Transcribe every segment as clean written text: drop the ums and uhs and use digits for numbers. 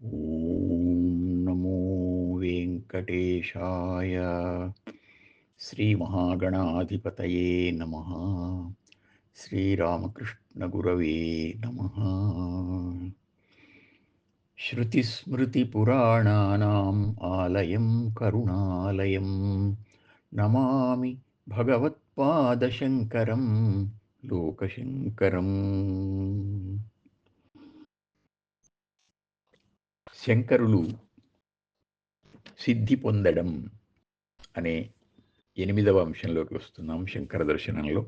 ఓం నమో వెంకటేశాయ. శ్రీమహాగణాధిపతయే నమః. శ్రీరామకృష్ణగురవే నమః. శృతిస్మృతిపురాణానాం ఆలయం కరుణాలయం నమామి భగవత్పాదశంకరం లోకశంకరం. శంకరులు సిద్ధి పొందడం అనే 8వ అంశంలోకి వస్తున్నాం. శంకర దర్శనంలో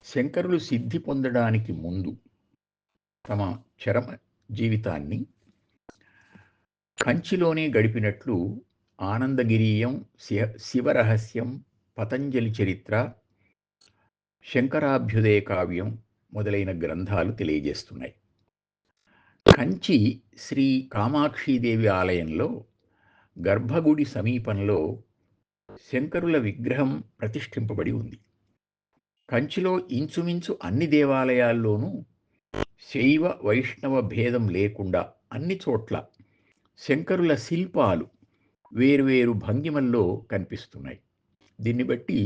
శంకరులు సిద్ధి పొందడానికి ముందు తమ చరమ జీవితాన్ని కంచిలోనే గడిపినట్లు ఆనందగిరీయం, శివరహస్యం, పతంజలి చరిత్ర, శంకరాభ్యుదయ కావ్యం మొదలైన గ్రంథాలు తెలియజేస్తున్నాయి. కంచి శ్రీ కామాక్షీదేవి ఆలయంలో గర్భగుడి సమీపంలో శంకరుల విగ్రహం ప్రతిష్ఠింపబడి ఉంది. కంచిలో ఇంచుమించు అన్ని దేవాలయాల్లోనూ శైవ వైష్ణవ భేదం లేకుండా అన్ని చోట్ల శంకరుల శిల్పాలు వేరువేరు భంగిమల్లో కనిపిస్తున్నాయి. దీన్ని బట్టి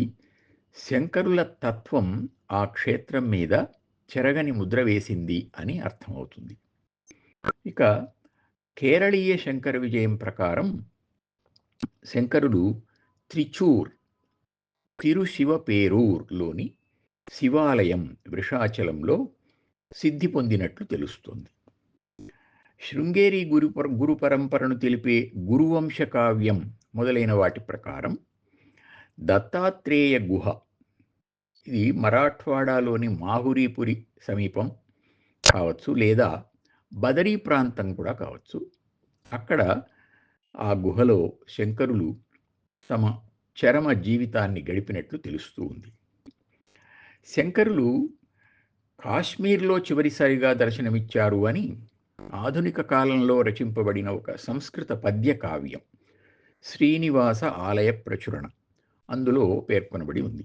శంకరుల తత్వం ఆ క్షేత్రం మీద చెరగని ముద్ర వేసింది అని అర్థమవుతుంది. ఇక కేరళీయ శంకర విజయం ప్రకారం శంకరులు త్రిచూర్, తిరుశివపేరూర్లోని శివాలయం వృషాచలంలో సిద్ధి పొందినట్లు తెలుస్తోంది. శృంగేరి గురు పరంపరను తెలిపే గురువంశ కావ్యం మొదలైన వాటి ప్రకారం దత్తాత్రేయ గుహ, ఇది మరాఠ్వాడాలోని మాహురీపురి సమీపం కావచ్చు, లేదా బదరీ ప్రాంతం కూడా కావచ్చు. అక్కడ ఆ గుహలో శంకరులు తమ చరమ జీవితాన్ని గడిపినట్లు తెలుస్తూ ఉంది. శంకరులు కాశ్మీర్లో చివరిసారిగా దర్శనమిచ్చారు అని ఆధునిక కాలంలో రచింపబడిన ఒక సంస్కృత పద్య కావ్యం శ్రీనివాస ఆలయ ప్రచురణ అందులో పేర్కొనబడి ఉంది.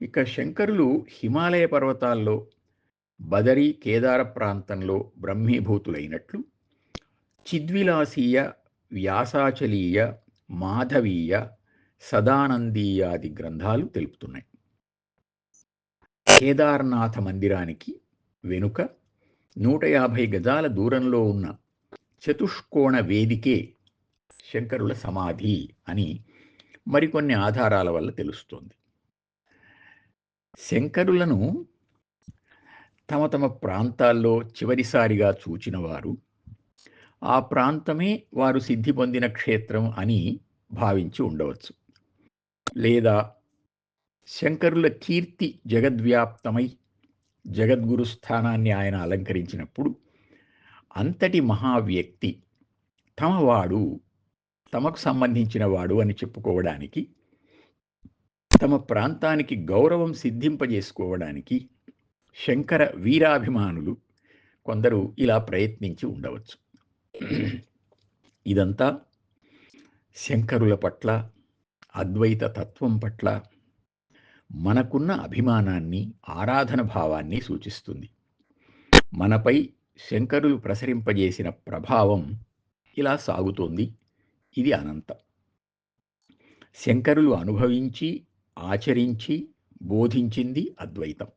ఇక శంకరులు హిమాలయ పర్వతాల్లో బదరీ, కేదార ప్రాంతంలో బ్రహ్మీభూతులైనట్లు చిద్విలాసీయ, వ్యాసాచలీయ, మాధవీయ, సదానందీయాది గ్రంథాలు తెలుపుతున్నాయి. కేదార్నాథ మందిరానికి వెనుక 150 గజాల దూరంలో ఉన్న చతుష్కోణ వేదికే శంకరుల సమాధి అని మరికొన్ని ఆధారాల వల్ల తెలుస్తోంది. శంకరులను తమ తమ ప్రాంతాల్లో చివరిసారిగా చూచిన వారు ఆ ప్రాంతమే వారు సిద్ధి పొందిన క్షేత్రం అని భావించి ఉండవచ్చు. లేదా శంకరుల కీర్తి జగద్వ్యాప్తమై జగద్గురు స్థానాన్ని ఆయన అలంకరించినప్పుడు అంతటి మహావ్యక్తి తమవాడు, తమకు సంబంధించిన వాడు అని చెప్పుకోవడానికి, తమ ప్రాంతానికి గౌరవం సిద్ధింపజేసుకోవడానికి శంకర వీరాభిమానులు కొందరు ఇలా ప్రయత్నించి ఉండవచ్చు. ఇదంతా శంకరుల పట్ల, అద్వైత తత్వం పట్ల మనకున్న అభిమానాన్ని, ఆరాధన భావాన్ని సూచిస్తుంది. మనపై శంకరులు ప్రసరింపజేసిన ప్రభావం ఇలా సాగుతోంది. ఇది అనంతం. శంకరులు అనుభవించి, ఆచరించి, బోధించింది అద్వైతం.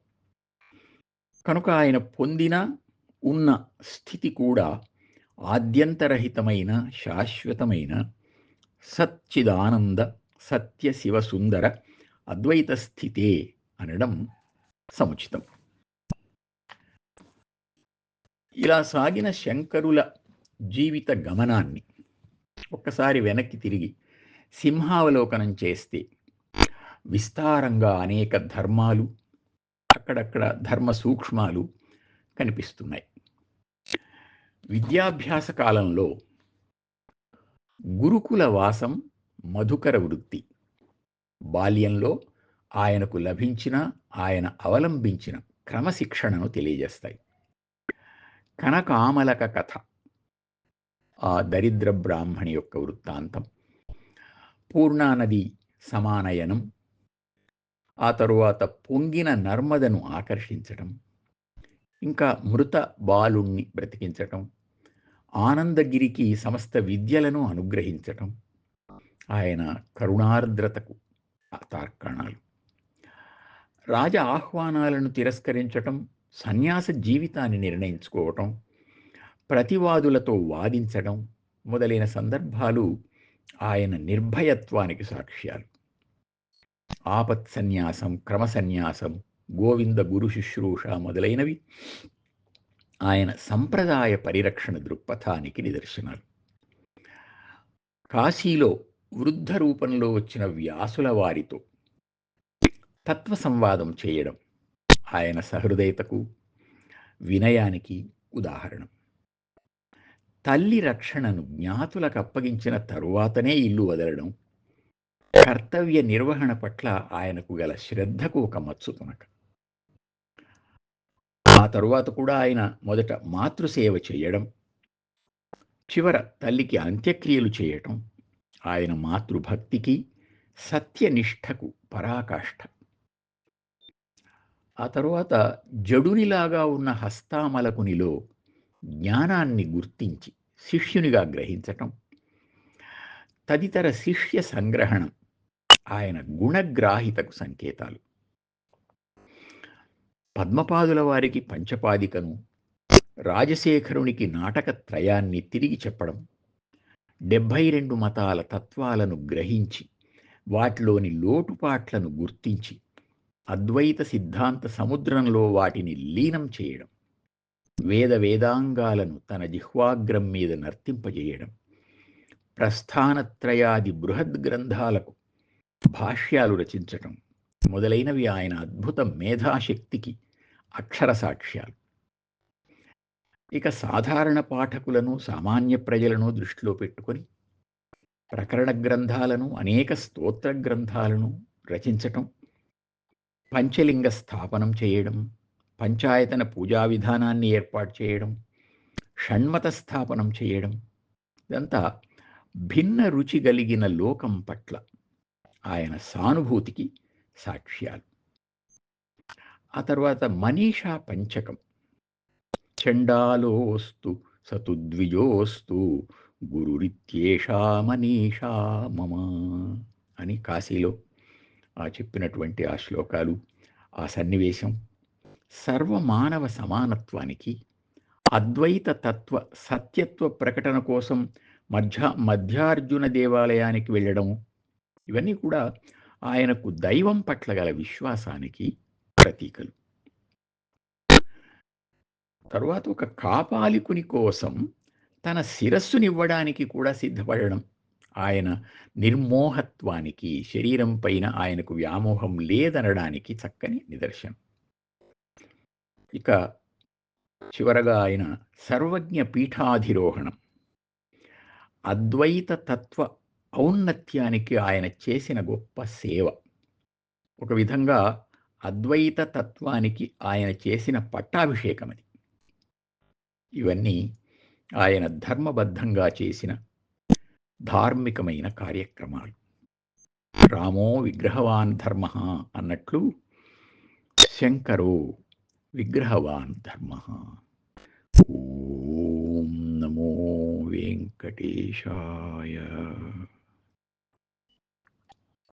కనుక ఆయన పొందిన, ఉన్న స్థితి కూడా ఆద్యంతరహితమైన, శాశ్వతమైన సచ్చిదానంద సత్య శివసుందర అద్వైత స్థితే అనడం సముచితం. ఇలా సాగిన శంకరుల జీవిత గమనాన్ని ఒక్కసారి వెనక్కి తిరిగి సింహావలోకనం చేస్తే విస్తారంగా అనేక ధర్మాలు, అక్కడక్కడ ధర్మ సూక్ష్మాలు కనిపిస్తున్నాయి. విద్యాభ్యాస కాలంలో గురుకుల వాసం మధుకర వృత్తి, బాల్యంలో ఆయనకు లభించిన, ఆయన అవలంబించిన క్రమశిక్షణను తెలియజేస్తాయి. కనకామలక కథ, ఆ దరిద్ర బ్రాహ్మణి యొక్క వృత్తాంతం, పూర్ణానది సమానయనం, ఆ తరువాత పొంగిన నర్మదను ఆకర్షించడం, ఇంకా మృత బాలుణ్ణి బ్రతికించటం, ఆనందగిరికి సమస్త విద్యలను అనుగ్రహించటం ఆయన కరుణార్ద్రతకు తార్కాణాలు. రాజ ఆహ్వానాలను తిరస్కరించటం, సన్యాస జీవితాన్ని నిర్ణయించుకోవటం, ప్రతివాదులతో వాదించడం మొదలైన సందర్భాలు ఆయన నిర్భయత్వానికి సాక్ష్యాలు. ఆపత్ సన్యాసం, క్రమ సన్యాసం, గోవింద గురు శుశ్రూష మొదలైనవి ఆయన సంప్రదాయ పరిరక్షణ దృక్పథానికి నిదర్శనాలు. కాశీలో వృద్ధ రూపంలో వచ్చిన వ్యాసుల వారితో తత్వ సంవాదం చేయడం ఆయన సహృదయతకు, వినయానికి ఉదాహరణం. తల్లి రక్షణను జ్ఞాతులకు అప్పగించిన తరువాతనే ఇల్లు వదలడం కర్తవ్య నిర్వహణ పట్ల ఆయనకు గల శ్రద్ధకు ఒక మచ్చు తునక. ఆ తరువాత కూడా ఆయన మొదట మాతృసేవ చేయడం, చివర తల్లికి అంత్యక్రియలు చేయటం ఆయన మాతృభక్తికి, సత్యనిష్టకు పరాకాష్ఠ. ఆ తరువాత జడునిలాగా ఉన్న హస్తామలకునిలో జ్ఞానాన్ని గుర్తించి శిష్యునిగా గ్రహించటం, తదితర శిష్య సంగ్రహణం ఆయన గుణగ్రాహితకు సంకేతాలు. పద్మపాదుల వారికి పంచపాదికను, రాజశేఖరునికి నాటకత్రయాన్ని తిరిగి చెప్పడం, 72 మతాల తత్వాలను గ్రహించి వాటిలోని లోటుపాట్లను గుర్తించి అద్వైత సిద్ధాంత సముద్రంలో వాటిని లీనం చేయడం, వేదాంగాలను తన జిహ్వాగ్రం మీద నర్తింపజేయడం, ప్రస్థానత్రయాది బృహద్ గ్రంథాలకు భాష్యాలు రచించటం మొదలైనవి ఆయన అద్భుత మేధాశక్తికి అక్షర సాక్ష్యాలు. ఇక సాధారణ పాఠకులను, సామాన్య ప్రజలను దృష్టిలో పెట్టుకొని ప్రకరణ గ్రంథాలను, అనేక స్తోత్ర గ్రంథాలను రచించటం, పంచలింగ స్థాపనం చేయడం, పంచాయతన పూజా విధానాన్ని ఏర్పాటు చేయడం, షణ్మత స్థాపనం చేయడం, ఇదంతా భిన్న రుచి కలిగిన లోకం పట్ల ఆయన సానుభూతికి సాక్ష్యాలు. ఆ తర్వాత మనీషా పంచకం, చండాలోస్తు సతుద్విజోస్తు గురురిత్యేషా మనీషా మమ అని కాశీలో చెప్పినటువంటి ఆ శ్లోకాలు, ఆ సన్నివేశం సర్వమానవ సమానత్వానికి, అద్వైత తత్వ సత్యత్వ ప్రకటన కోసం మధ్యార్జున దేవాలయానికి వెళ్ళడం, ఇవన్నీ కూడా ఆయనకు దైవం పట్ల గల విశ్వాసానికి ప్రతీకలు. తరువాత ఒక కాపాలికుని కోసం తన శిరస్సునివ్వడానికి కూడా సిద్ధపడడం ఆయన నిర్మోహత్వానికి, శరీరం పైన ఆయనకు వ్యామోహం లేదనడానికి చక్కని నిదర్శనం. ఇక చివరగా ఆయన సర్వజ్ఞ పీఠాధిరోహణం, అద్వైత తత్వ ఔన్నత్యానికి ఆయన చేసిన గొప్ప సేవ, ఒక విధంగా అద్వైత తత్వానికి ఆయన చేసిన పట్టాభిషేకం అది. ఇవన్నీ ఆయన ధర్మబద్ధంగా చేసిన ధార్మికమైన కార్యక్రమాలు. రామో విగ్రహవాన్ ధర్మ అన్నట్లు శంకరో విగ్రహవాన్ ధర్మ. ఓం నమో వెంకటేశాయ.